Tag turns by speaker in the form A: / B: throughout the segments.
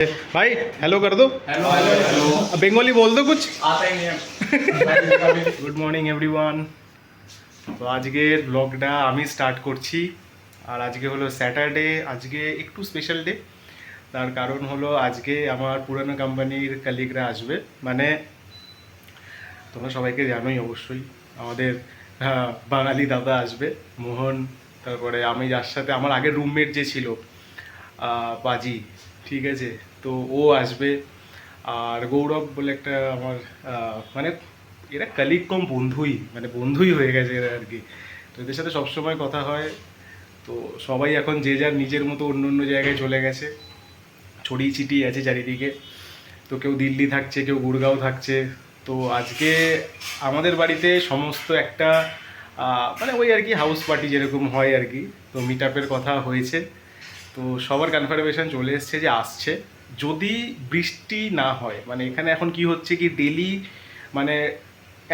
A: भाई हेलो कर दो।
B: Hello hello hello.
A: बंगाली बोल दो कुछ।
B: आता ही नहीं है।
A: Good morning everyone. তো আজকের ব্লগটা আমি স্টার্ট করছি। আর আজকে হলো স্যাটারডে, আজকে একটু স্পেশাল ডে। তার কারণ হলো আজকে আমার পুরানো কোম্পানির কলিগরা আসবে, মানে তোমরা সবাইকে জানোই অবশ্যই আমাদের বাঙালি দাদা আসবে মোহন। তারপরে আমি যার সাথে আমার আগের রুমমেট যে ছিল বাজি, ঠিক আছে, তো ও আসবে। আর গৌরব বলে একটা আমার মানে এরা কলিগ কম বন্ধুই, মানে বন্ধুই হয়ে গেছে এরা আর কি। তো এদের সাথে সবসময় কথা হয়। তো সবাই এখন যে যার নিজের মতো অন্য অন্য জায়গায় চলে গেছে, ছড়িয়ে ছিটিয়ে আছে চারিদিকে। তো কেউ দিল্লি থাকছে, কেউ গুড়গাঁও থাকছে। তো আজকে আমাদের বাড়িতে সমস্ত একটা মানে ওই আর কি হাউস পার্টি যেরকম হয় আর কি। তো মিট আপের কথা হয়েছে, তো সবার কনফার্মেশন চলে এসছে যে আসছে, যদি বৃষ্টি না হয়। মানে এখানে এখন কি হচ্ছে কি ডেলি, মানে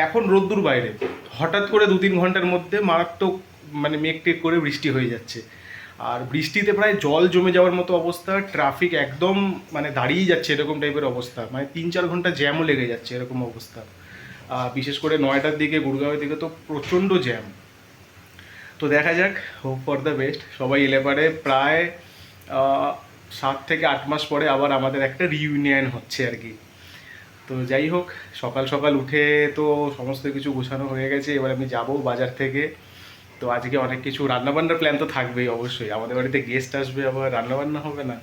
A: এখন রোদ্দুর বাইরে, হঠাৎ করে 2-3 ঘন্টার মধ্যে মারাত্মক মানে মেঘ টেক করে বৃষ্টি হয়ে যাচ্ছে। আর বৃষ্টিতে প্রায় জল জমে যাওয়ার মতো অবস্থা, ট্রাফিক একদম মানে দাঁড়িয়ে যাচ্ছে এরকম টাইপের অবস্থা, মানে 3-4 ঘন্টা জ্যামও লেগে যাচ্ছে এরকম অবস্থা। বিশেষ করে নয়টার দিকে গুড়গাঁওয়ের দিকে তো প্রচণ্ড জ্যাম। তো দেখা যাক, হোপ ফর দ্য বেস্ট। সবাই এলে পারে প্রায় 7 থেকে 8 মাস পরে আবার আমাদের একটা রিইউনিয়ন হচ্ছে আর কি। তো যাই হোক, সকাল সকাল উঠে তো সমস্ত কিছু গোছানো হয়ে গেছে। এবার আমি যাব বাজার থেকে। তো আজকে অনেক কিছু রান্নাবান্নার প্ল্যান তো থাকবেই অবশ্যই, আমাদের বাড়িতে গেস্ট আসবে, আবার রান্নাবান্না হবে না।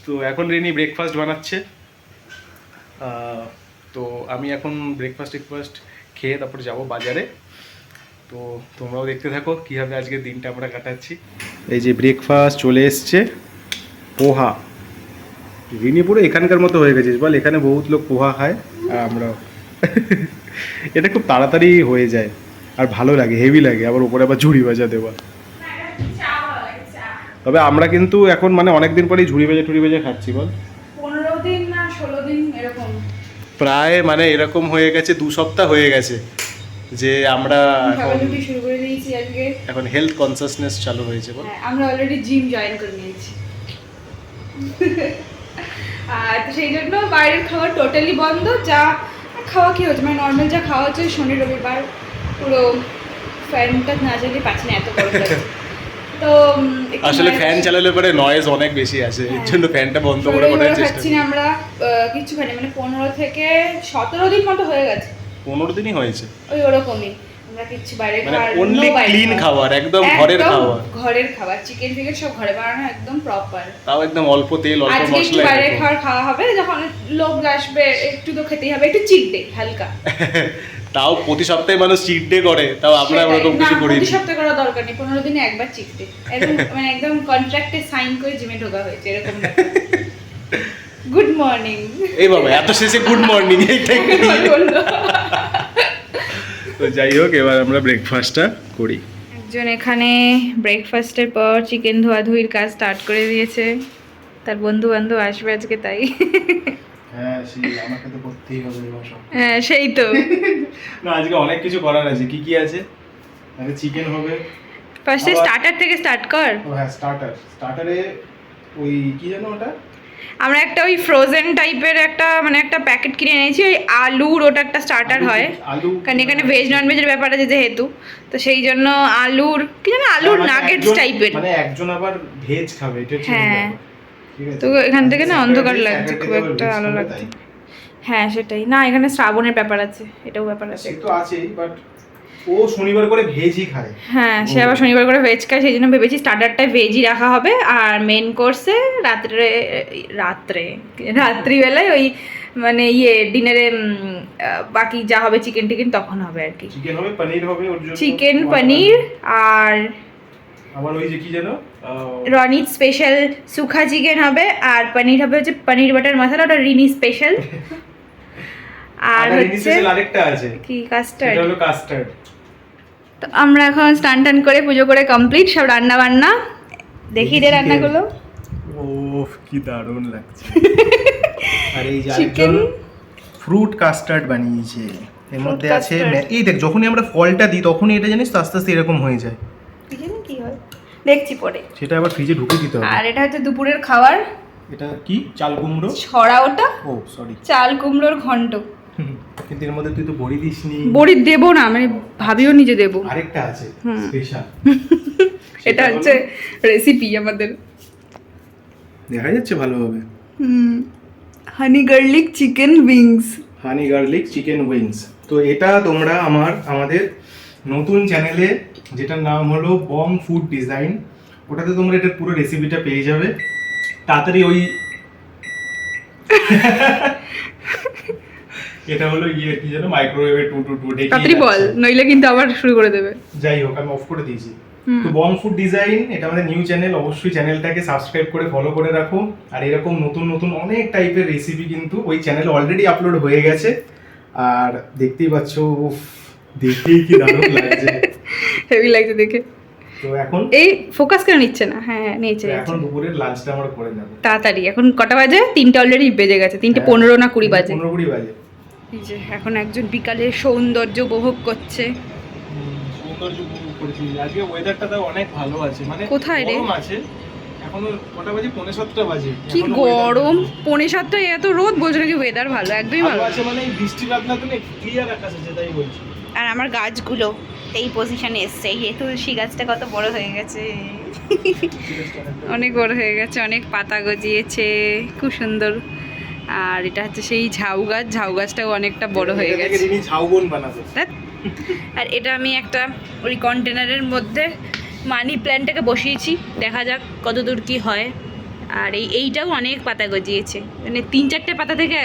A: তো এখন রেনি ব্রেকফাস্ট বানাচ্ছে। তো আমি এখন ব্রেকফাস্ট খেয়ে তারপর যাব বাজারে। তো তোমরাও দেখতে থাকো কীভাবে আজকের দিনটা আমরা কাটাচ্ছি। এই যে ব্রেকফাস্ট চলে এসছে, পোহা। রিনি পুরো এখানকার মতো হয়ে গেছিস বল, এখানে বহুত লোক পোহা খায় আর আমরাও। এটা খুব তাড়াতাড়ি হয়ে যায় আর ভালো লাগে, হেভি লাগে, আবার উপরে আবার ঝুড়ি ভাজা দেওয়া। তবে আমরা কিন্তু এখন মানে অনেকদিন পরেই ঝুড়ি ভাজা খাচ্ছি বল।
C: 15 দিন না 16 দিন এরকম
A: প্রায় মানে এরকম হয়ে গেছে, 2 সপ্তাহ হয়ে গেছে যে আমরা
C: খাবারটি শুরু করে দিয়েছি আজকে।
A: এখন হেলথ কনসাসনেস চালু হয়েছে বল।
C: হ্যাঁ, আমরা অলরেডি জিম জয়েন করে নিয়েছি। আর তো সেই জন্য বাইরের খাবার টোটালি বন্ধ। যা খাওয়া কি হচ্ছে, মানে নর্মাল যা খাওয়া হচ্ছে শনি রবিবার, পুরো ফ্যানটা না চালিয়ে পাচ্ছি না, এত গরম লাগছে। তো
A: আসলে ফ্যান চালালে পরে নয়েজ অনেক বেশি আসে, এর জন্য ফ্যানটা বন্ধ করে করার চেষ্টা
C: খাচ্ছি না আমরা কিছু খাই, মানে 15 থেকে 17 দিন মতো হয়ে গেছে।
A: 15 দিনই হয়েছে
C: ওই ওরকমই। আমরা কিছু বাইরে
A: মানে
C: খাবার,
A: অনলি ক্লিন খাবার, একদম ঘরের খাবার।
C: ঘরের খাবার, চিকেন ফিকেন সব ঘরে বানানো, একদম প্রপার।
A: তাও একদম অল্প তেল অল্প
C: আজকে একটু
A: মশলা।
C: বাইরে খাওয়া হবে, যখন লোক আসবে একটু তো খেতেই হবে, একটু চিট ডে হালকা।
A: তাও প্রতি সপ্তাহে মানুষ চিট ডে করে, তাও আমরা ওরকম কিছু করি না।
C: প্রতি সপ্তাহে করা দরকার নেই, 15 দিনে একবার চিট ডে, এরকম মানে একদম কন্ট্রাক্টে সাইন করে জিমে ঢোকা হয়েছে এরকম। Good morning.
A: এই বাবা, এত শেষে গুড মর্নিং এইটাই বললো। তো যাই হোক, এবার আমরা ব্রেকফাস্টটা করি।
C: একজন এখানে ব্রেকফাস্টের পর চিকেন ধোয়াধুয়ির কাজ স্টার্ট করে দিয়েছে, তার বন্ধু বান্ধব আসবে আজকে তাই।
A: হ্যাঁ, সেই আমাকে তো করতেই হবে এবার সব।
C: হ্যাঁ সেই তো।
A: না, আজকে অনেক কিছু করার আছে। কি কি আছে? আগে চিকেন হবে।
C: ফার্স্টে স্টার্টার থেকে স্টার্ট কর।
A: ও হ্যাঁ, স্টার্টারে ওই কি জানো ওটা,
C: আমরা একটা ওই ফ্রোজেন টাইপের একটা মানে একটা প্যাকেট কিনে এনেছি, ওই আলুর, ওটা একটা স্টার্টার হয়।
A: আলু,
C: কারণ এখানে ভেজ নন ভেজের ব্যাপার আছে যেহেতু, তো সেই জন্য আলুর কি জানো, আলুর নাগেটস টাইপের।
A: মানে একজন আবার ভেজ খাবে, এটা হচ্ছে
C: হ্যাঁ,
A: ঠিক আছে।
C: তো এখান থেকে না অন্ধকার লাগছে, খুব একটা আলো লাগছে। হ্যাঁ সেটাই না, এখানে শ্রাবণের ব্যাপার আছে, এটাও ব্যাপার আছে।
A: সে তো আছেই, বাট ও শনিবার করে ভেজই খায়।
C: হ্যাঁ, সে আবার শনিবার করে ভেজ খায়, সেই জন্য ভেবেছি স্টার্টারটায় ভেজই রাখা হবে, আর মেন কোর্সে রাত্রিবেলায় ওই মানে ডিনারে বাকি যা হবে চিকেন টিকেন তখন হবে আর কি।
A: চিকেন হবে, পনির হবে ওর জন্য,
C: চিকেন পনির, আর
A: আবার ওই যে কি জানো
C: রনির স্পেশাল সুখা চিকেন হবে, আর পনির হবে হচ্ছে পনির বাটার মশলা, ওটা রিনি স্পেশাল। আর হচ্ছে
A: আরেকটা আছে
C: কি কাস্টার্ড,
A: এটা হলো কাস্টার্ড।
C: তো আমরা এখন স্নান টান করে পুজো করে কমপ্লিট, সব রান্না বান্না দেখি দে রান্নাগুলো।
A: ওফ কি দারুণ লাগছে। আর এই যে
C: চিকেন
A: ফ্রুট কাস্টার্ড বানিয়েছে, এর মধ্যে আছে
C: custard।
A: এই দেখ, যখনই আমরা ফলটা দিই তখনই এটা জানিস তো আস্তে আস্তে এরকম হয়ে যায়।
C: কি হয় দেখছি পরে,
A: সেটা আবার ফ্রিজে ঢুকিয়ে দিতে হবে।
C: আর এটা হচ্ছে দুপুরের খাবার।
A: এটা কি চাল কুমড়ো?
C: ছড়া ওটা,
A: ও সরি,
C: চাল কুমড়োর ঘন্ট।
A: কিন্তু এর মধ্যে তুই তো বড়ি দিসনি।
C: বড়ি দেবো না, মানে ভাবিও নিজে দেবো।
A: আরেকটা আছে স্পেশাল,
C: এটা হচ্ছে রেসিপি আমাদের।
A: দেখা যাচ্ছে ভালোভাবে।
C: হানি গার্লিক চিকেন উইংস।
A: হানি গার্লিক চিকেন উইংস। তো এটা তোমরা আমাদের নতুন চ্যানেলে, যেটার নাম হলো বং ফুড ডিজাইন, ওটাতে তোমরা এটার পুরো রেসিপিটা পেয়ে যাবে। তাড়াতাড়ি ওই এটা হলো কি যেন মাইক্রোওয়েভে 222 ডেকে
C: তাড়াতাড়ি বল, নইলে কিন্তু আবার শুরু করে দেবে।
A: যাই হোক, আমি অফ করে দিয়েছি। তো বং ফুড ডিজাইন এটা আমাদের নিউ চ্যানেল, অবশ্যই চ্যানেলটাকে সাবস্ক্রাইব করে ফলো করে রাখো। আর এরকম নতুন নতুন অনেক টাইপের রেসিপি কিন্তু ওই চ্যানেলে অলরেডি আপলোড হয়ে গেছে। আর দেখতেই পাচ্ছ, দেখেই কি দারুণ লাগছে,
C: হেভি লাগছে দেখে।
A: তো এখন
C: এই ফোকাস করে নিচ্ছে না। হ্যাঁ নিয়েছে।
A: এখন দুপুরের লাঞ্চটা আমরা করে নেব
C: তাড়াতাড়ি। এখন কটা বাজে? 3টে অলরেডি বেজে গেছে। 3:15 না 20 বাজে।
A: 15-20 বাজে।
C: এই যে এখন একজন বিকালের সৌন্দর্য উপভোগ করছে।
A: সৌন্দর্য উপভোগ করেছি। আজকে ওয়েদারটা তো অনেক ভালো আছে, মানে
C: কোথায় রে?
A: গরম আছে। এখনো কটা বাজে? 6:45 বাজে।
C: কি গরম! 7:45 এত রোদ, বলছো নাকি ওয়েদার ভালো? একদমই ভালো
A: আছে, মানে বৃষ্টি বাদলা তো ক্লিয়ার আকাশ আছে, তাই বলছি।
C: আর আমার গাছগুলো এই পজিশনে এসছে। এই তুলসী গাছটা কত বড় হয়ে গেছে, অনেক বড় হয়ে গেছে, অনেক পাতা গজিয়েছে, খুব সুন্দর। আর এটা হচ্ছে সেই ঝাউ গাছ, ঝাউ গাছটাও অনেকটা বড় হয়ে গেছে।
A: ঝাউবন বানাবে।
C: আর এটা আমি একটা ওই কন্টেনারের মধ্যে মানি প্ল্যান্টটাকে বসিয়েছি, দেখা যাক কতদূর কি হয়। আর এইটাও অনেক পাতা গজিয়েছে, মানে 3-4টে পাতা থেকে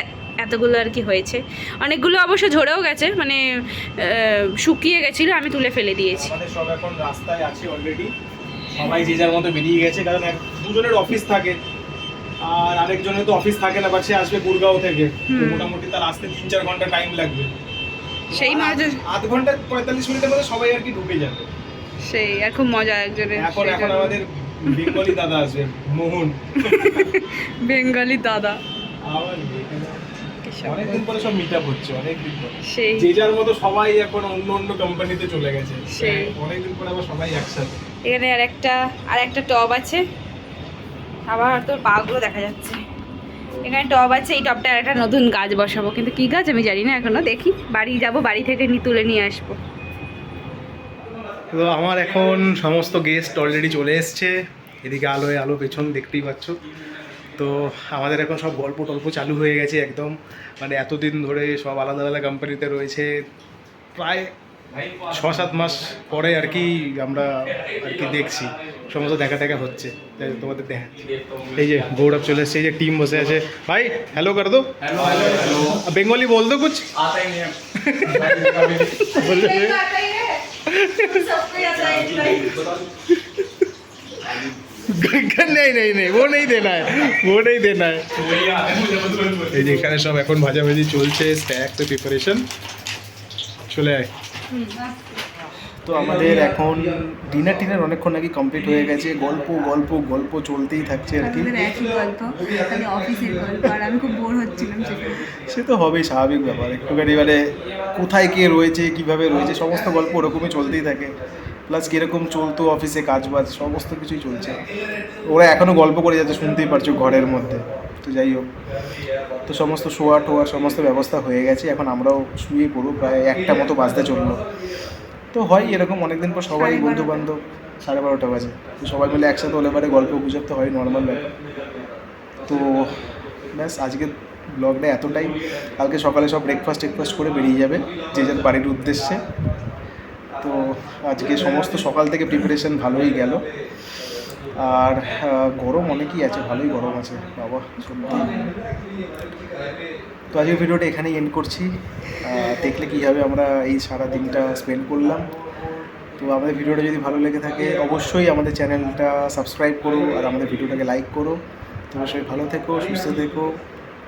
C: এতগুলো আর কি হয়েছে। অনেকগুলো অবশ্য ঝরেও গেছে, মানে শুকিয়ে গেছিলো, আমি তুলে ফেলে দিয়েছি।
A: আমাদের সব এখন রাস্তায় আছে অলরেডি, সবাই যে যার মতো বেরিয়ে গেছে, কারণ দুজনের অফিস থাকে আর আরেকজনের তো অফিস থাকে না, বাট সে আসবে গুরগাঁও থেকে। তো মোটামুটি তার আসতে 3-4 ঘন্টা টাইম লাগবে।
C: সেই মজা,
A: আধ ঘন্টা 45 মিনিটের মধ্যে সবাই আর কি ঢুকে যাবে।
C: সেই আর খুব মজা একজনের।
A: এখন আমাদের বেঙ্গলি দাদা আসবে, মোহন।
C: বেঙ্গলি দাদা
A: আবার অনেকদিন পরে সব মিট আপ হচ্ছে, অনেকদিন পরে।
C: সেই
A: যে যার মতো সবাই এখন অন্য অন্য কোম্পানিতে চলে গেছে,
C: সেই
A: অনেকদিন পরে আবার সবাই একসাথে।
C: এখানে আর একটা টব আছে, আবার তোর পাগুলো দেখা যাচ্ছে। এখানে টব আছে, এই টবটা আর একটা নতুন গাছ বসাবো, কিন্তু কি গাছ আমি জানি না এখনো। দেখি, বাড়ি যাব, বাড়ি থেকে তুলে নিয়ে আসবো।
A: তো আমার এখন সমস্ত গেস্ট অলরেডি চলে এসছে। এদিকে আলোয় আলো, পেছন দেখতেই পাচ্ছ। তো আমাদের এখন সব গল্প টল্প চালু হয়ে গেছে একদম, মানে এতদিন ধরে সব আলাদা আলাদা কোম্পানিতে রয়েছে, প্রায় 6-7 মাস পরে আর কি আমরা আর কি দেখছি, সমস্ত দেখা হচ্ছে। তাই তোমাদের দেখা, এই যে গৌরব চলে এসছে, এই যে টিম বসে আছে। ভাই হ্যালো কর দো, বেঙ্গলি বল দো কুছ।
B: आता ही नहीं है।
A: नहीं वो नहीं देना है, वो नहीं देना है। এই যে এখানে সব এখন ভাজাভাজি চলছে, স্ন্যাক্স এর প্রিপারেশন। চলে আয়। তো আমাদের এখন ডিনার অনেকক্ষণ নাকি কমপ্লিট হয়ে গেছে, গল্প চলতেই থাকছে আর কি।
C: একই গল্প, মানে অফিসের গল্প, আর আমি খুব বোর হচ্ছিলাম সেখানে।
A: সে তো হবেই, স্বাভাবিক ব্যাপার। একটুখানি মানে কোথায় কে রয়েছে, কিভাবে রয়েছে, সমস্ত গল্প ওরকমই চলতেই থাকে। প্লাস কীরকম চলতো অফিসে কাজবাজ, সমস্ত কিছুই চলছে। ওরা এখনও গল্প করে যাচ্ছে, শুনতেই পারছো ঘরের মধ্যে। তো যাই হোক, তো সমস্ত শোয়া টোয়া সমস্ত ব্যবস্থা হয়ে গেছে, এখন আমরাও শুয়ে পড়ব। প্রায় 1টা মতো বাজতে চললো। তো হয় এরকম, অনেকদিন পর সবাই বন্ধু বান্ধব, 12:30 বাজে, তো সবাই মিলে একসাথে হলে পারে গল্প গুজব তো হয়, নর্মাল ব্যাপার। তো ব্যাস, আজকের ব্লগটা এতটাই। কালকে সকালে সব ব্রেকফাস্ট করে বেরিয়ে যাবে যে যার বাড়ির উদ্দেশ্যে। তো আজকে সমস্ত সকাল থেকে প্রিপারেশন ভালোই গেল। আর গরম অনেকই আছে, ভালোই গরম আছে বাবা, সত্যি। তো আজকের ভিডিওটা এখানেই এন্ড করছি। দেখলে কী হবে আমরা এই সারা দিনটা স্পেন্ড করলাম। তো আমাদের ভিডিওটা যদি ভালো লেগে থাকে, অবশ্যই আমাদের চ্যানেলটা সাবস্ক্রাইব করো আর আমাদের ভিডিওটাকে লাইক করো। তোমরা সবাই ভালো থেকো, সুস্থ থেকো।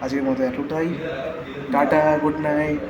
A: আজকের মতো এতটাই, টাটা, গুড নাইট।